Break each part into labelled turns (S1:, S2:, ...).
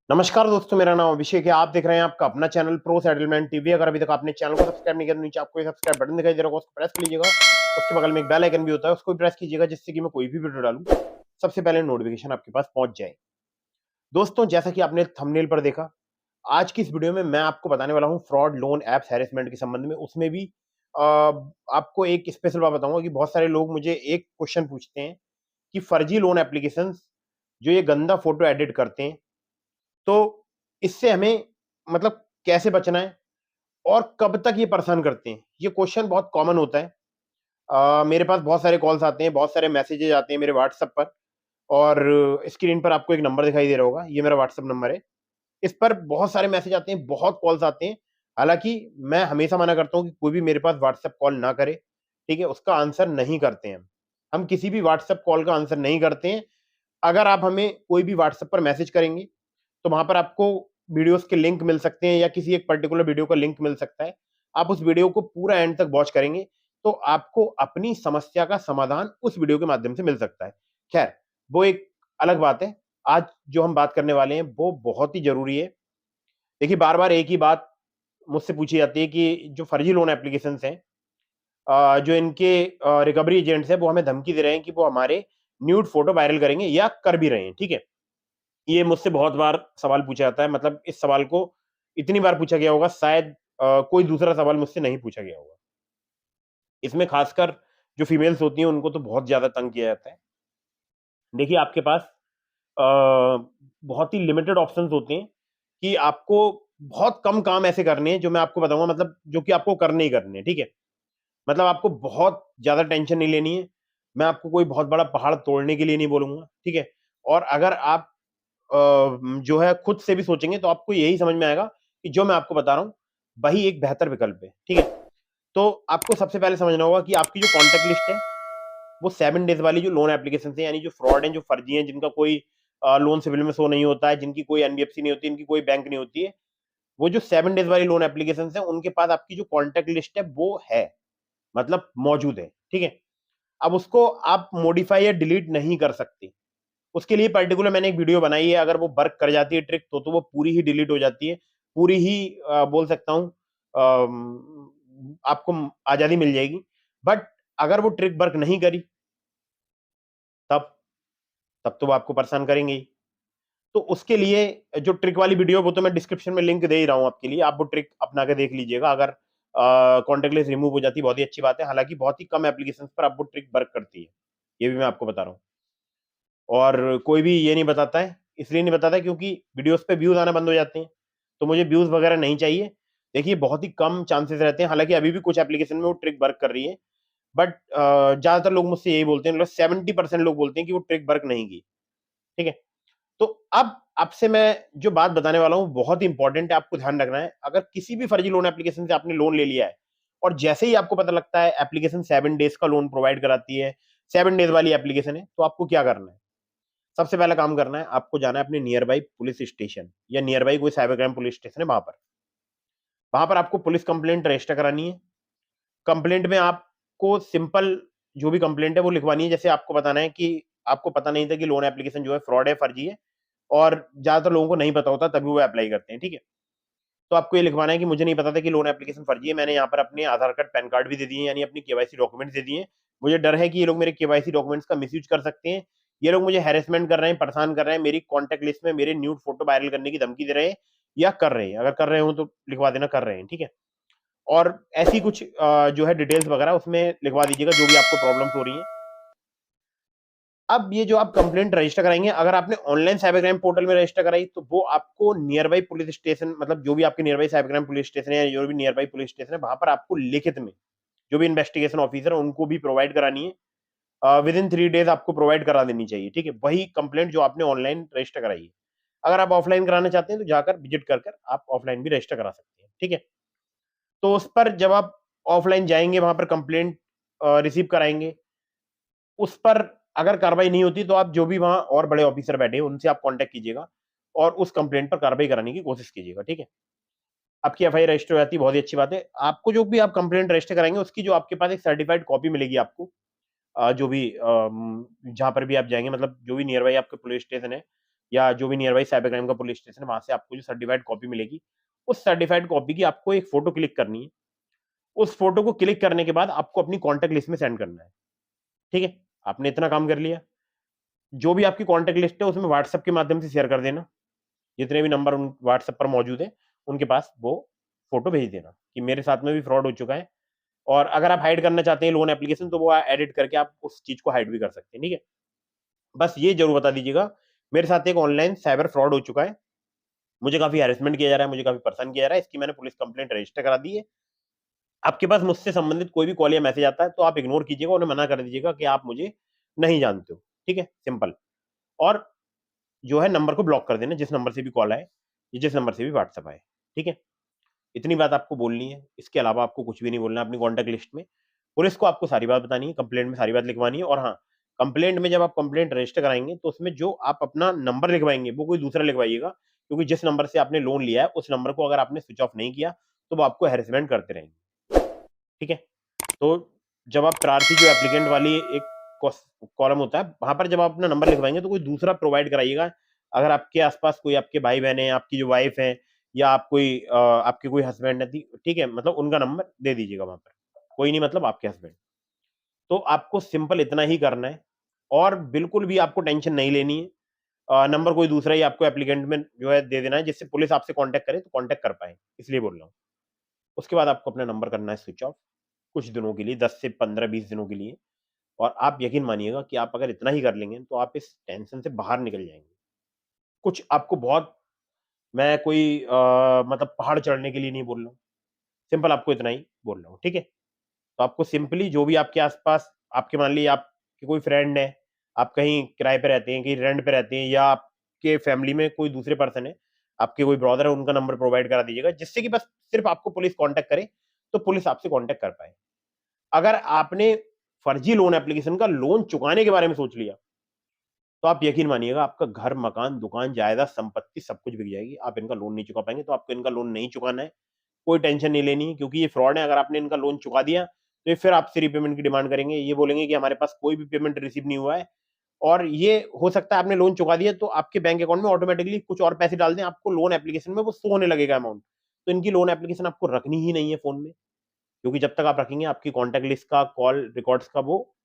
S1: नमस्कार दोस्तों, मेरा नाम अभिषेक है। आप देख रहे हैं आपका अपना चैनल प्रो सेटलमेंट टीवी। अगर अभी तक आपने चैनल को सब्सक्राइब नहीं किया तो नीचे आपको सब्सक्राइब बटन दिखाई दे रहा होगा, उसको प्रेस कर लीजिएगा। उसके बगल में एक बेल आइकन भी होता है, उसको भी प्रेस कीजिएगा, जिससे कि मैं कोई भी वीडियो डालूं सबसे पहले नोटिफिकेशन आपके पास पहुंच जाए। दोस्तों, जैसा कि आपने थंबनेल पर देखा, आज की इस वीडियो में मैं आपको बताने वाला हूं फ्रॉड लोन एप्स हैरेसमेंट के संबंध में। उसमें भी आपको एक स्पेशल बात बताऊंगा कि बहुत सारे लोग मुझे एक क्वेश्चन पूछते हैं कि फर्जी लोन एप्लीकेशन जो ये गंदा फोटो एडिट करते हैं, तो इससे हमें मतलब कैसे बचना है और कब तक ये परेशान करते हैं? ये क्वेश्चन बहुत कॉमन होता है। मेरे पास बहुत सारे कॉल्स आते हैं, बहुत सारे मैसेजेस आते हैं मेरे व्हाट्सएप पर, और स्क्रीन पर आपको एक नंबर दिखाई दे रहा होगा, ये मेरा व्हाट्सएप नंबर है। इस पर बहुत सारे मैसेज आते हैं, बहुत कॉल्स आते हैं। हालाँकि मैं हमेशा मना करता हूँ कि कोई भी मेरे पास व्हाट्सएप कॉल ना करे, ठीक है? उसका आंसर नहीं करते हैं हम। हम किसी भी व्हाट्सएप कॉल का आंसर नहीं करते हैं। अगर आप हमें कोई भी व्हाट्सएप पर मैसेज करेंगे, तो वहाँ पर आपको वीडियोज़ के लिंक मिल सकते हैं या किसी एक पर्टिकुलर वीडियो का लिंक मिल सकता है। आप उस वीडियो को पूरा एंड तक वॉच करेंगे, तो आपको अपनी समस्या का समाधान उस वीडियो के माध्यम से मिल सकता है। खैर, वो एक अलग बात है। आज जो हम बात करने वाले हैं, वो बहुत ही ज़रूरी है। देखिए, बार-बार एक ही बात मुझसे पूछी जाती है कि जो फर्जी लोन एप्लीकेशंस हैं, जो इनके रिकवरी एजेंट्स हैं, वो हमें धमकी दे रहे हैं कि वो हमारे न्यूड फ़ोटो वायरल करेंगे या कर भी रहे हैं, ठीक है? ये मुझसे बहुत बार सवाल पूछा जाता है। मतलब इस सवाल को इतनी बार पूछा गया होगा, शायद कोई दूसरा सवाल मुझसे नहीं पूछा गया होगा। इसमें खासकर जो फीमेल्स होती हैं, उनको तो बहुत ज़्यादा तंग किया जाता है। देखिए, आपके पास अ, बहुत ही लिमिटेड ऑप्शंस होते हैं कि आपको बहुत कम काम ऐसे करने हैं जो मैं आपको बताऊँगा, मतलब जो कि आपको करने ही करने हैं, ठीक है? मतलब आपको बहुत ज़्यादा टेंशन नहीं लेनी है। मैं आपको कोई बहुत बड़ा पहाड़ तोड़ने के लिए नहीं बोलूँगा, ठीक है? और अगर आप जो है खुद से भी सोचेंगे, तो आपको यही समझ में आएगा कि जो मैं आपको बता रहा हूँ, वही एक बेहतर विकल्प है, ठीक है? तो आपको सबसे पहले समझना होगा कि आपकी जो कॉन्टैक्ट लिस्ट है, वो 7 डेज़ वाली जो लोन एप्लीकेशंस हैं, यानी जो फ्रॉड हैं, जो फर्जी हैं, जिनका कोई लोन सिविल में शो नहीं होता है, जिनकी कोई एनबीएफसी नहीं होती, इनकी कोई बैंक नहीं होती है, वो जो 7 डेज़ वाली लोन एप्लीकेशंस हैं, उनके पास आपकी जो कॉन्टैक्ट लिस्ट है, वो है, मतलब मौजूद है, ठीक है? अब उसको आप मॉडिफाई या डिलीट नहीं कर सकते। उसके लिए पर्टिकुलर मैंने एक वीडियो बनाई है। अगर वो वर्क कर जाती है ट्रिक, तो वो पूरी ही डिलीट हो जाती है। पूरी ही बोल सकता हूँ, आपको आज़ादी मिल जाएगी। बट अगर वो ट्रिक वर्क नहीं करी, तब तब तो वो आपको परेशान करेंगे ही। तो उसके लिए जो ट्रिक वाली वीडियो, वो तो मैं डिस्क्रिप्शन में लिंक दे ही रहा हूँ आपके लिए। आप वो ट्रिक अपना के देख लीजिएगा। अगर कॉन्टैक्ट लिस्ट रिमूव हो जाती है, बहुत ही अच्छी बात है। हालाँकि बहुत ही कम एप्लीकेशंस पर अब वो ट्रिक वर्क करती है। ये भी मैं आपको बता रहा हूँ। और कोई भी ये नहीं बताता है, इसलिए नहीं बताता क्योंकि वीडियोज़ पे व्यूज़ आना बंद हो जाते हैं, तो मुझे व्यूज़ वगैरह नहीं चाहिए। देखिए, बहुत ही कम चांसेस रहते हैं, हालाँकि अभी भी कुछ एप्लीकेशन में वो ट्रिक वर्क कर रही है, बट ज़्यादातर लोग मुझसे यही बोलते हैं, मतलब 70% लोग बोलते हैं कि वो ट्रिक वर्क नहीं की, ठीक है? तो अब आपसे मैं जो बात बताने वाला हूँ, बहुत ही इंपॉर्टेंट है, आपको ध्यान रखना है। अगर किसी भी फर्जी लोन एप्लीकेशन से आपने लोन ले लिया है, और जैसे ही आपको पता लगता है एप्लीकेशन 7 डेज़ का लोन प्रोवाइड कराती है, 7 डेज़ वाली एप्लीकेशन है, तो आपको क्या करना है? सबसे पहला काम करना है, आपको जाना है अपने नियर बाई पुलिस स्टेशन या नियर बाई कोई साइबर क्राइम पुलिस स्टेशन है, वहां पर आपको पुलिस कंप्लेंट रजिस्टर करानी है। कंप्लेंट में आपको सिंपल जो भी कंप्लेंट है वो लिखवानी है। जैसे आपको बताना है कि आपको पता नहीं था कि लोन एप्लीकेशन जो है फ्रॉड है, फर्जी है, और ज्यादातर लोगों को नहीं पता होता, तभी वो अप्लाई करते हैं, ठीक है? तो आपको ये लिखवाना है कि मुझे नहीं पता था कि लोन एप्लीकेशन फर्जी है। मैंने यहाँ पर अपने आधार कार्ड, पैन कार्ड भी दे दिए, यानी अपनी केवाईसी डॉक्यूमेंट्स दे दिए। मुझे डर है कि ये लोग मेरे केवाईसी डॉक्यूमेंट्स का मिसयूज कर सकते हैं। ये लोग मुझे हैरेसमेंट कर रहे हैं, परेशान कर रहे हैं, मेरी कॉन्टैक्ट लिस्ट में मेरे न्यूड फोटो वायरल करने की धमकी दे रहे हैं या कर रहे हैं। अगर कर रहे हो तो लिखवा देना कर रहे हैं, ठीक है? और ऐसी कुछ जो है डिटेल्स वगैरह उसमें लिखवा दीजिएगा, जो भी आपको प्रॉब्लम्स हो रही हैं। अब ये जो आप कंप्लेंट रजिस्टर कराएंगे, अगर आपने ऑनलाइन साइबर क्राइम पोर्टल में रजिस्टर कराई, तो वो आपको नियर बाई पुलिस स्टेशन, मतलब जो भी आपके near by cyber crime police station है, जो भी नियर बाई पुलिस स्टेशन है, वहां पर आपको लिखित में जो भी इन्वेस्टिगेशन ऑफिसर है उनको भी प्रोवाइड करानी है। विद इन 3 डेज आपको प्रोवाइड करा देनी चाहिए, ठीक है? वही कंप्लेंट जो आपने ऑनलाइन रजिस्टर कराई है। अगर आप ऑफलाइन कराना चाहते हैं, तो जाकर विजिट कर कर आप ऑफलाइन भी रजिस्टर करा सकते हैं, ठीक है? तो उस पर जब आप ऑफलाइन जाएंगे, वहां पर कंप्लेंट रिसीव कराएंगे, उस पर अगर कार्रवाई नहीं होती, तो आप जो भी वहां और बड़े ऑफिसर बैठे हैं उनसे आप कांटेक्ट कीजिएगा और उस कंप्लेंट पर कार्रवाई कराने की कोशिश कीजिएगा, ठीक है? आपकी एफआईआर रजिस्टर हो जाती है, बहुत ही अच्छी बात है। आपको जो भी आप कंप्लेंट रजिस्टर कराएंगे, उसकी जो आपके पास एक सर्टिफाइड कॉपी मिलेगी आपको, जो भी जहां पर भी आप जाएंगे, मतलब जो भी नियर बाई आपके पुलिस स्टेशन है, या जो भी नियर बाई साइबर क्राइम का पुलिस स्टेशन है, वहां से आपको जो सर्टिफाइड कॉपी मिलेगी, उस सर्टिफाइड कॉपी की आपको एक फोटो क्लिक करनी है। उस फोटो को क्लिक करने के बाद आपको अपनी कॉन्टैक्ट लिस्ट में सेंड करना है। ठीक है, आपने इतना काम कर लिया। जो भी आपकी कॉन्टैक्ट लिस्ट है उसमें व्हाट्सएप के माध्यम से शेयर कर देना। जितने भी नंबर उन व्हाट्सएप पर मौजूद है उनके पास वो फोटो भेज देना कि मेरे साथ में भी फ्रॉड हो चुका है। और अगर आप हाइड करना चाहते हैं लोन एप्लीकेशन, तो वो एडिट करके आप उस चीज को हाइड भी कर सकते हैं। ठीक है, बस ये जरूर बता दीजिएगा, मेरे साथ एक ऑनलाइन साइबर फ्रॉड हो चुका है, मुझे काफी हैरेसमेंट किया जा रहा है, मुझे काफी परेशान किया जा रहा है, इसकी मैंने पुलिस कंप्लेंट रजिस्टर करा दी है। आपके पास मुझसे संबंधित कोई भी कॉल या मैसेज आता है तो आप इग्नोर कीजिएगा, उन्हें मना कर दीजिएगा कि आप मुझे नहीं जानते हो। ठीक है, सिंपल। और जो है नंबर को ब्लॉक कर देना, जिस नंबर से भी कॉल आए, जिस नंबर से भी व्हाट्सएप आए। ठीक है, इतनी बात आपको बोलनी है, इसके अलावा आपको कुछ भी नहीं बोलना है। अपनी कॉन्टैक्ट लिस्ट में पुलिस को आपको सारी बात बतानी है, कंप्लेंट में सारी बात लिखवानी है। और हाँ, कंप्लेंट में जब आप कंप्लेंट रजिस्टर कराएंगे तो उसमें जो आप अपना नंबर लिखवाएंगे वो कोई दूसरा लिखवाइएगा, क्योंकि जिस नंबर से आपने लोन लिया है उस नंबर को अगर आपने स्विच ऑफ नहीं किया तो वो आपको हैरेसमेंट करते रहेंगे। ठीक है, तो जब आप प्रार्थी जो एप्लीकेंट वाली एक कॉलम होता है, वहां पर जब आप अपना नंबर लिखवाएंगे तो कोई दूसरा प्रोवाइड कराइएगा। अगर आपके आसपास कोई आपके भाई बहन है, आपकी जो वाइफ है, या आप कोई आपके कोई हस्बैंड है, ठीक है, मतलब उनका नंबर दे दीजिएगा वहां पर। कोई नहीं, मतलब आपके हस्बैंड। तो आपको सिंपल इतना ही करना है, और बिल्कुल भी आपको टेंशन नहीं लेनी है। नंबर कोई दूसरा ही आपको एप्लीकेंट में जो है दे देना है, जिससे पुलिस आपसे कांटेक्ट करे तो कांटेक्ट कर पाए, इसलिए बोल रहा हूँ। उसके बाद आपको अपना नंबर करना है स्विच ऑफ कुछ दिनों के लिए, 10 से 15-20 दिनों के लिए। और आप यकीन मानिएगा कि आप अगर इतना ही कर लेंगे तो आप इस टेंशन से बाहर निकल जाएंगे। कुछ आपको बहुत, मैं कोई मतलब पहाड़ चढ़ने के लिए नहीं बोल रहा हूँ, सिंपल आपको इतना ही बोल रहा हूँ। ठीक है, तो आपको सिंपली जो भी आपके आसपास, आपके मान लीजिए आपके कोई फ्रेंड है, आप कहीं किराए पे रहते हैं, कहीं रेंट पे रहते हैं, या आपके फैमिली में कोई दूसरे पर्सन है, आपके कोई ब्रदर है, उनका नंबर प्रोवाइड करा दीजिएगा, जिससे कि बस सिर्फ आपको पुलिस कांटेक्ट करे तो पुलिस आपसे कांटेक्ट कर पाए। अगर आपने फर्जी लोन एप्लीकेशन का लोन चुकाने के बारे में सोच लिया तो आप यकीन मानिएगा आपका घर, मकान, दुकान, जायदाद, संपत्ति सब कुछ बिक जाएगी। आप इनका लोन नहीं चुका पाएंगे। तो आपको इनका लोन नहीं चुकाना है, कोई टेंशन नहीं लेनी है, क्योंकि ये फ्रॉड है। अगर आपने इनका लोन चुका दिया तो ये फिर आपसे रीपेमेंट की डिमांड करेंगे, ये बोलेंगे कि हमारे पास कोई भी पेमेंट रिसीव नहीं हुआ है। और ये हो सकता है आपने लोन चुका दिया तो आपके बैंक अकाउंट में ऑटोमेटिकली कुछ और पैसे डाल दें, आपको लोन एप्लीकेशन में वो शो होने लगेगा अमाउंट। तो इनकी लोन एप्लीकेशन आपको रखनी ही नहीं है फोन में, क्योंकि जब तक आप रखेंगे आपकी कॉन्टैक्ट लिस्ट का, कॉल रिकॉर्ड्स का वो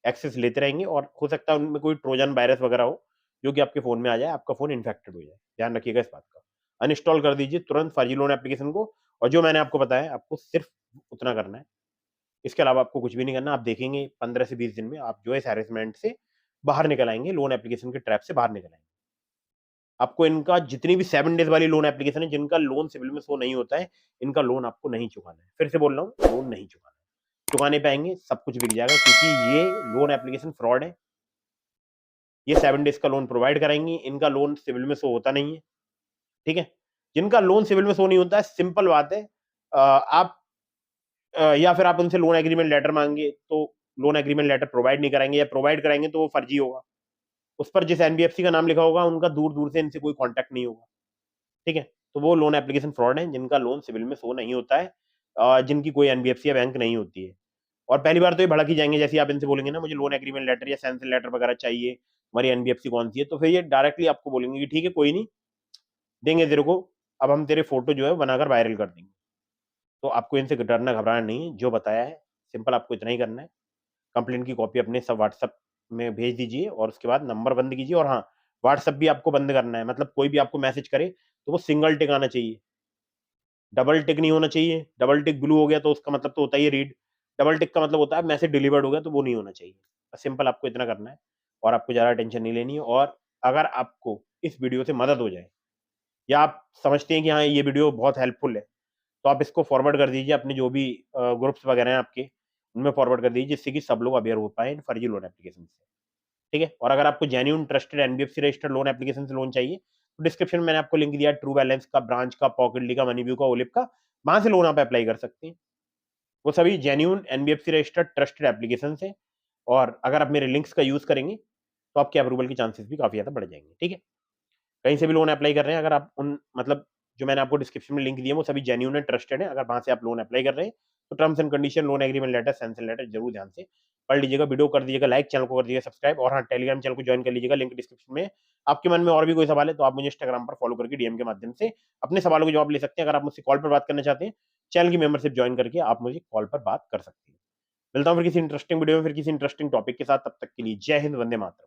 S1: एक्सेस लेते रहेंगे, और हो सकता है उनमें कोई ट्रोजन वायरस वगैरह हो जो कि आपके फोन में आ जाए, आपका फोन इन्फेक्टेड हो जाए। ध्यान रखिएगा इस बात का। अनइंस्टॉल कर दीजिए तुरंत फर्जी लोन एप्लीकेशन को, और जो मैंने आपको बताया आपको सिर्फ उतना करना है। इसके अलावा आपको कुछ भी नहीं करना। आप देखेंगे 15 से 20 दिन में आप जो है हैरेसमेंट से बाहर निकल आएंगे, लोन एप्लीकेशन के ट्रैप से बाहर निकल आएंगे। आपको इनका जितनी भी 7 डेज वाली लोन एप्लीकेशन है, जिनका लोन सिविल में शो नहीं होता है, इनका लोन आपको नहीं चुकाना है। फिर से बोल रहा हूँ, लोन नहीं चुकाना है। चुकाने पाएंगे सब कुछ बिक जाएगा, क्योंकि ये लोन एप्लीकेशन फ्रॉड है। ये 7 डेज का लोन प्रोवाइड कराएंगी, इनका लोन सिविल में शो होता नहीं है। ठीक है, जिनका लोन सिविल में शो नहीं होता है, सिंपल बात है, आप या फिर आप उनसे लोन एग्रीमेंट लेटर मांगे तो लोन एग्रीमेंट लेटर प्रोवाइड नहीं कराएंगे, या प्रोवाइड कराएंगे तो वो फर्जी होगा। उस पर जिस एनबीएफसी का नाम लिखा होगा उनका दूर दूर से इनसे कोई कॉन्टैक्ट नहीं होगा। ठीक है, तो वो लोन एप्लीकेशन फ्रॉड है, जिनका लोन सिविल में शो नहीं होता है, जिनकी कोई एनबीएफसी या बैंक नहीं होती है। और पहली बार तो ये भड़क ही जाएंगे, जैसे आप इनसे बोलेंगे ना मुझे लोन एग्रीमेंट लेटर या सैंक्शन लेटर वगैरह चाहिए, हमारी एनबीएफसी कौन सी है, तो फिर ये डायरेक्टली आपको बोलेंगे कि ठीक है कोई नहीं, देंगे तेरे को, अब हम तेरे फोटो जो है बनाकर वायरल कर देंगे। तो आपको इनसे डरना घबराना नहीं है, जो बताया है सिंपल आपको इतना ही करना है। कंप्लेंट की कॉपी अपने सब व्हाट्सएप में भेज दीजिए, और उसके बाद नंबर बंद कीजिए। और हाँ, व्हाट्सएप भी आपको बंद करना है, मतलब कोई भी आपको मैसेज करे तो वो सिंगल टिक आना चाहिए, डबल टिक नहीं होना चाहिए। डबल टिक ब्लू हो गया तो उसका मतलब तो होता ही है रीड, डबल टिक का मतलब होता है मैसेज डिलीवर्ड हो गया, तो वो नहीं होना चाहिए। सिंपल आपको इतना करना है, और आपको ज़्यादा टेंशन नहीं लेनी है। और अगर आपको इस वीडियो से मदद हो जाए, या आप समझते हैं कि हाँ ये वीडियो बहुत हेल्पफुल है, तो आप इसको फॉरवर्ड कर दीजिए अपने जो भी ग्रुप्स वगैरह हैं आपके, उनमें फॉरवर्ड कर दीजिए, जिससे कि सब लोग अवेयर हो पाए इन फर्जी लोन एप्लीकेशन से। ठीक है, और अगर आपको genuine trusted NBFC registered loan application से लोन चाहिए तो डिस्क्रिप्शन में मैंने आपको लिंक दिया, ट्रू बैलेंस का, ब्रांच का, पॉकेटली का, मनीव्यू का, ओलिप का, वहां से लोन आप अप्लाई कर सकते हैं। वो सभी genuine NBFC registered trusted application है, और अगर आप मेरे लिंक्स का यूज करेंगे तो आपके अप्रूवल के चांसेस भी काफी ज्यादा बढ़ जाएंगे। ठीक है, कहीं से भी लोन अप्लाई कर रहे हैं, अगर आप उन मतलब जो मैंने आपको डिस्क्रिप्शन में लिंक दिए वो सभी जेन्युइन एंड ट्रस्टेड है, अगर वहां से आप लोन अप्लाई कर रहे हैं तो terms and condition, loan agreement letter, sanction letter जरूर ध्यान से पढ़ लीजिएगा। वीडियो कर दीजिएगा लाइक, चैनल को कर दीजिएगा सब्सक्राइब, और हाँ, टेलीग्राम चैनल को ज्वाइन कर लीजिएगा, लिंक डिस्क्रिप्शन में। आपके मन में और भी कोई सवाल है तो आप मुझे इंस्टाग्राम पर फॉलो करके डीएम के माध्यम से अपने सवालों के जवाब ले सकते हैं। अगर आप मुझसे कॉल पर बात करना चाहते हैं, चैनल की मेंबरशिप ज्वाइन करके आप मुझे कॉल पर बात कर सकते हैं। मिलता हूं फिर किसी इंटरेस्टिंग वीडियो में, फिर किसी इंटरेस्टिंग टॉपिक के साथ। तब तक के लिए जय हिंद, वंदे मातरम।